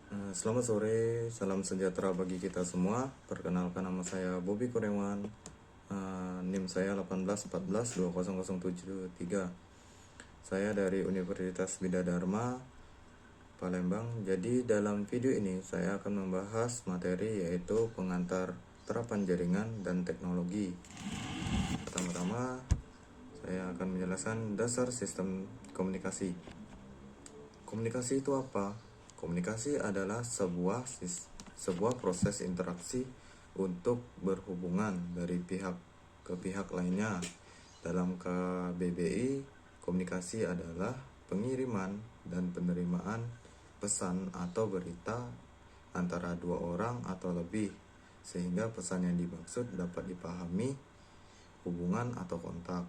Selamat sore, salam sejahtera bagi kita semua. Perkenalkan, nama saya Bobby Kurniawan. NIM saya 1814200773. Saya dari Universitas Bidadharma, Palembang. Jadi dalam video ini saya akan membahas materi yaitu pengantar terapan jaringan dan teknologi. Pertama-tama saya akan menjelaskan dasar sistem komunikasi. Komunikasi itu apa? Komunikasi adalah sebuah proses interaksi untuk berhubungan dari pihak ke pihak lainnya. Dalam KBBI, komunikasi adalah pengiriman dan penerimaan pesan atau berita antara dua orang atau lebih, sehingga pesan yang dimaksud dapat dipahami hubungan atau kontak.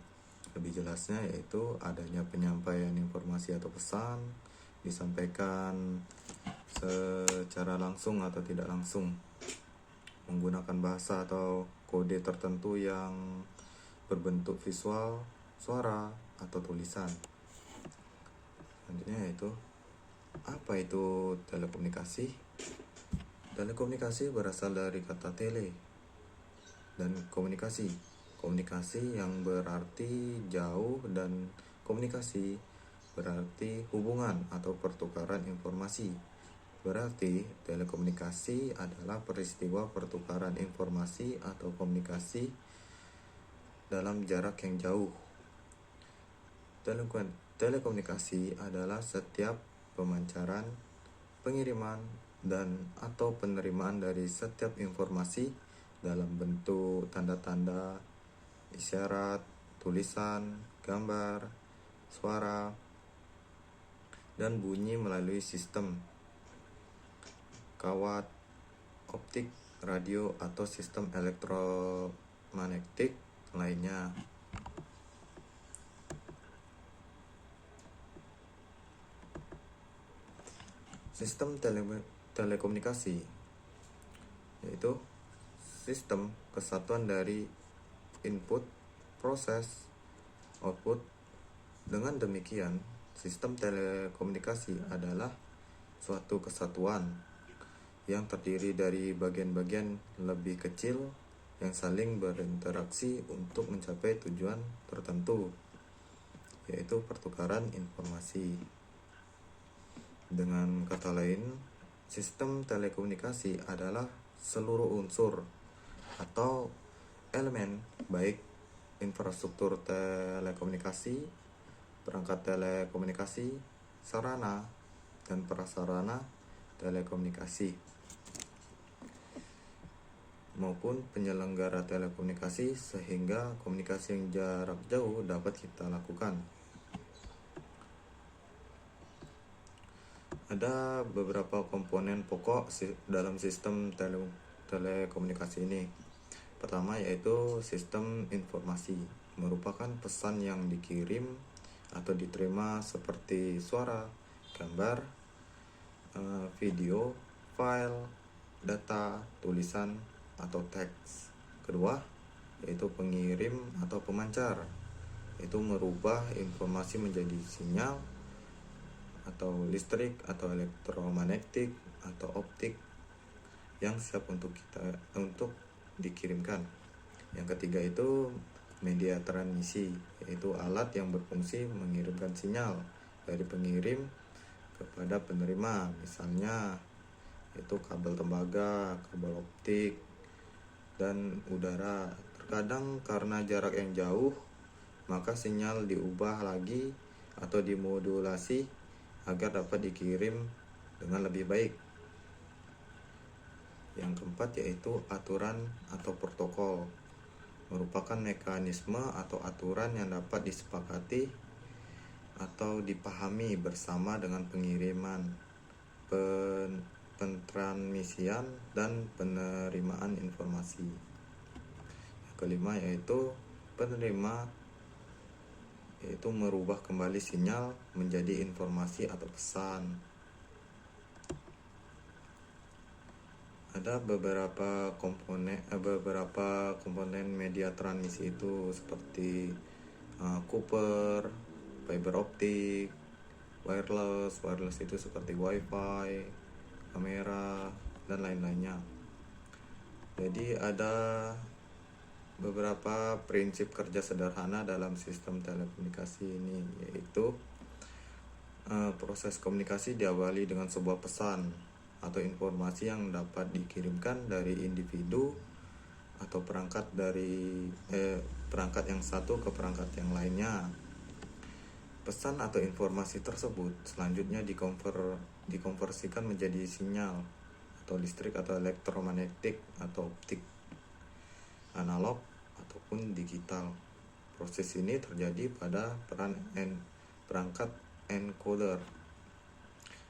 Lebih jelasnya yaitu adanya penyampaian informasi atau pesan disampaikan secara langsung atau tidak langsung menggunakan bahasa atau kode tertentu yang berbentuk visual, suara, atau tulisan. Selanjutnya yaitu apa itu telekomunikasi? Telekomunikasi berasal dari kata tele dan komunikasi. Komunikasi yang berarti jauh dan komunikasi berarti hubungan atau pertukaran informasi. Berarti telekomunikasi adalah peristiwa pertukaran informasi atau komunikasi dalam jarak yang jauh. Telekomunikasi adalah setiap pemancaran, pengiriman, dan atau penerimaan dari setiap informasi dalam bentuk tanda-tanda, isyarat, tulisan, gambar, suara, dan bunyi melalui sistem kawat, optik, radio, atau sistem elektromagnetik lainnya. Sistem telekomunikasi yaitu sistem kesatuan dari input, proses, output. Dengan demikian, sistem telekomunikasi adalah suatu kesatuan yang terdiri dari bagian-bagian lebih kecil yang saling berinteraksi untuk mencapai tujuan tertentu, yaitu pertukaran informasi. Dengan kata lain, sistem telekomunikasi adalah seluruh unsur atau elemen baik infrastruktur telekomunikasi, perangkat telekomunikasi, sarana, dan prasarana telekomunikasi, maupun penyelenggara telekomunikasi, sehingga komunikasi yang jarak jauh dapat kita lakukan. Ada beberapa komponen pokok dalam sistem telekomunikasi ini. Pertama yaitu sistem informasi, merupakan pesan yang dikirim atau diterima seperti suara, gambar, video, file, data, tulisan, atau teks. Kedua yaitu pengirim atau pemancar, yaitu merubah informasi menjadi sinyal atau listrik atau elektromagnetik atau optik yang siap untuk dikirimkan. Yang ketiga itu media transmisi, yaitu alat yang berfungsi mengirimkan sinyal dari pengirim kepada penerima, misalnya itu kabel tembaga, kabel optik, dan udara. Terkadang karena jarak yang jauh, maka sinyal diubah lagi atau dimodulasi agar dapat dikirim dengan lebih baik. Yang keempat yaitu aturan atau protokol, merupakan mekanisme atau aturan yang dapat disepakati atau dipahami bersama dengan pengiriman, pentransmisian, dan penerimaan informasi. Yang kelima yaitu penerima, yaitu merubah kembali sinyal menjadi informasi atau pesan. Ada beberapa komponen media transmisi itu seperti Cooper, fiber optik, wireless itu seperti wifi, kamera, dan lain-lainnya. Jadi ada beberapa prinsip kerja sederhana dalam sistem telekomunikasi ini, yaitu proses komunikasi diawali dengan sebuah pesan atau informasi yang dapat dikirimkan dari individu atau perangkat yang satu ke perangkat yang lainnya. Pesan atau informasi tersebut selanjutnya dikonversikan menjadi sinyal atau listrik atau elektromagnetik atau optik, analog ataupun digital. Proses ini terjadi pada perangkat encoder.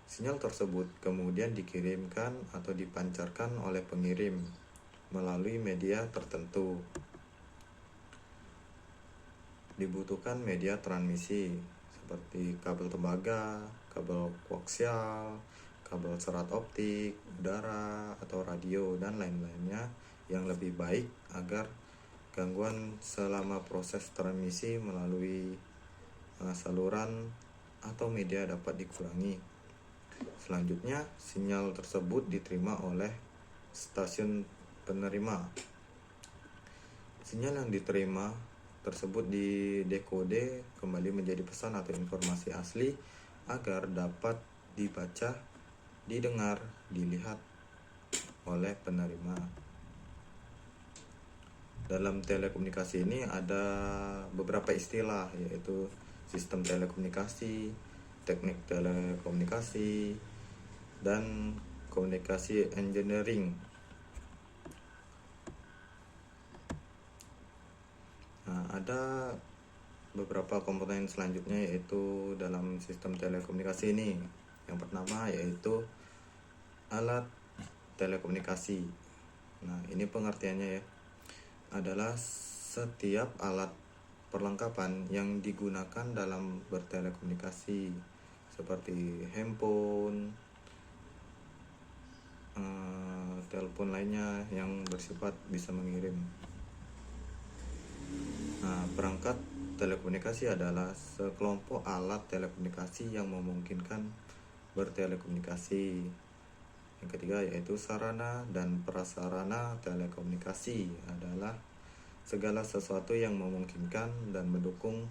Sinyal tersebut kemudian dikirimkan atau dipancarkan oleh pengirim melalui media tertentu. Dibutuhkan media transmisi seperti kabel tembaga, kabel koaksial, kabel serat optik, udara atau radio, dan lain-lainnya yang lebih baik agar gangguan selama proses transmisi melalui saluran atau media dapat dikurangi. Selanjutnya, sinyal tersebut diterima oleh stasiun penerima. Sinyal yang diterima tersebut didekode kembali menjadi pesan atau informasi asli agar dapat dibaca, didengar, dilihat oleh penerima. Dalam telekomunikasi ini ada beberapa istilah, yaitu sistem telekomunikasi, teknik telekomunikasi, dan komunikasi engineering. Nah, ada beberapa komponen selanjutnya yaitu dalam sistem telekomunikasi ini. Yang pertama yaitu alat telekomunikasi. Nah, ini pengertiannya ya, adalah setiap alat perlengkapan yang digunakan dalam bertelekomunikasi seperti handphone, telepon lainnya yang bersifat bisa mengirim. Nah, perangkat telekomunikasi adalah sekelompok alat telekomunikasi yang memungkinkan bertelekomunikasi. Yang ketiga yaitu sarana dan prasarana telekomunikasi adalah segala sesuatu yang memungkinkan dan mendukung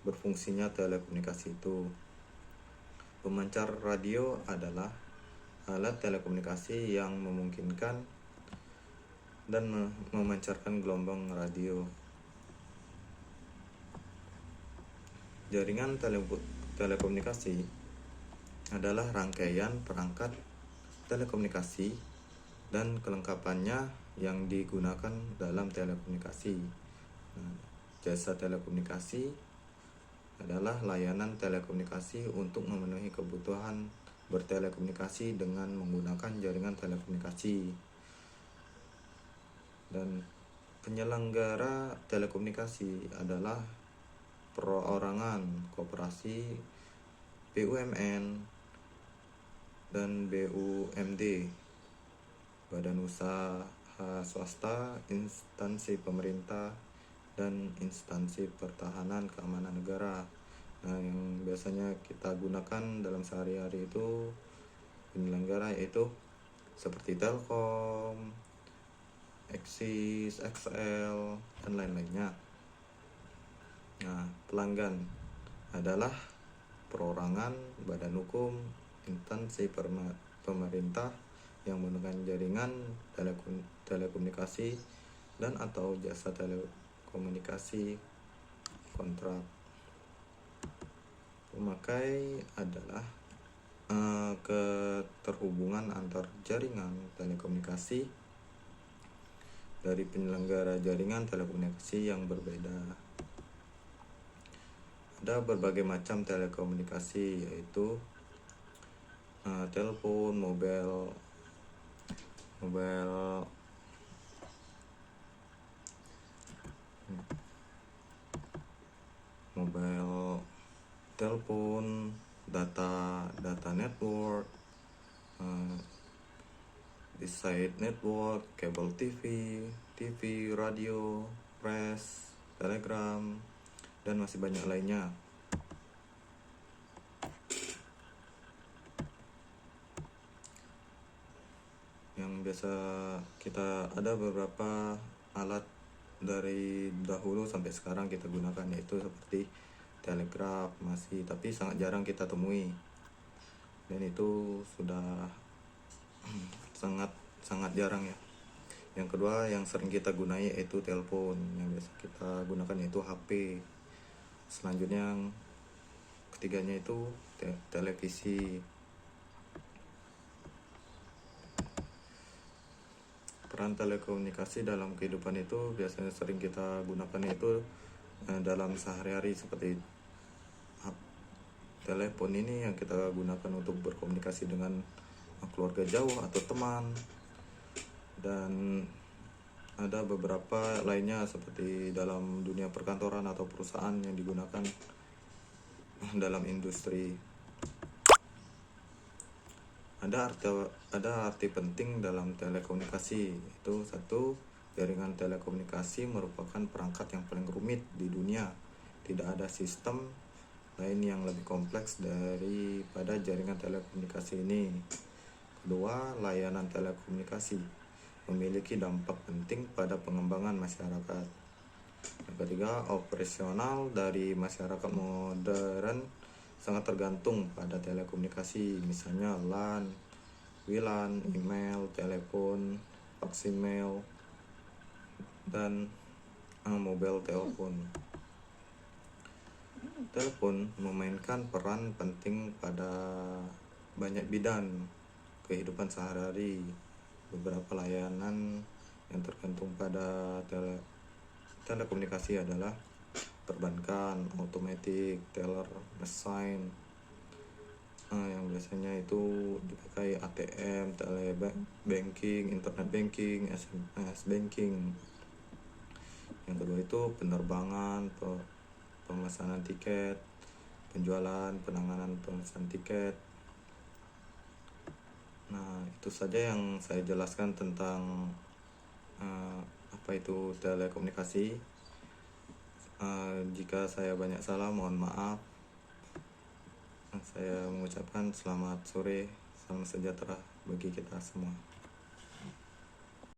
berfungsinya telekomunikasi itu. Pemancar radio adalah alat telekomunikasi yang memungkinkan dan memancarkan gelombang radio. Jaringan telekomunikasi adalah rangkaian perangkat telekomunikasi dan kelengkapannya yang digunakan dalam telekomunikasi. Nah, jasa telekomunikasi adalah layanan telekomunikasi untuk memenuhi kebutuhan bertelekomunikasi dengan menggunakan jaringan telekomunikasi. Dan penyelenggara telekomunikasi adalah perorangan, koperasi, BUMN, dan BUMD, badan usaha swasta, instansi pemerintah, dan instansi pertahanan keamanan negara. Nah, yang biasanya kita gunakan dalam sehari-hari itu penyelenggara yaitu seperti Telkom, Axis, XL, dan lain-lainnya. Nah, pelanggan adalah perorangan, badan hukum, instansi pemerintah yang menggunakan jaringan telekomunikasi dan atau jasa telekomunikasi kontrak. Pemakai adalah keterhubungan antar jaringan telekomunikasi dari penyelenggara jaringan telekomunikasi yang berbeda. Ada berbagai macam telekomunikasi yaitu telepon, mobile telepon, data network, side network, kabel TV, radio, press, telegram, dan masih banyak lainnya. biasa kita ada beberapa alat dari dahulu sampai sekarang kita gunakan, yaitu seperti telegraf masih, tapi sangat jarang kita temui, dan itu sudah sangat sangat jarang ya. Yang kedua yang sering kita gunai yaitu telepon, yang biasa kita gunakan yaitu HP. Selanjutnya yang ketiganya itu televisi. Peran telekomunikasi dalam kehidupan itu biasanya sering kita gunakan itu dalam sehari-hari, seperti telepon ini yang kita gunakan untuk berkomunikasi dengan keluarga jauh atau teman, dan ada beberapa lainnya seperti dalam dunia perkantoran atau perusahaan yang digunakan dalam industri. Ada arti penting dalam telekomunikasi, itu satu, jaringan telekomunikasi merupakan perangkat yang paling rumit di dunia. Tidak ada sistem lain yang lebih kompleks daripada jaringan telekomunikasi ini. Kedua, layanan telekomunikasi memiliki dampak penting pada pengembangan masyarakat. Yang ketiga, operasional dari masyarakat modern sangat tergantung pada telekomunikasi, misalnya LAN, WLAN, email, telepon, faksimiles, dan mobile telepon. Telepon memainkan peran penting pada banyak bidang kehidupan sehari-hari. Beberapa layanan yang tergantung pada telekomunikasi adalah perbankan, otomatik, teller, mesin, yang biasanya itu dipakai ATM, telebanking, internet banking, SMS banking. Yang kedua itu penerbangan, pemesanan tiket, penjualan, penanganan pemesanan tiket. Nah, itu saja yang saya jelaskan tentang apa itu telekomunikasi. Jika saya banyak salah, mohon maaf. Saya mengucapkan selamat sore, salam sejahtera bagi kita semua.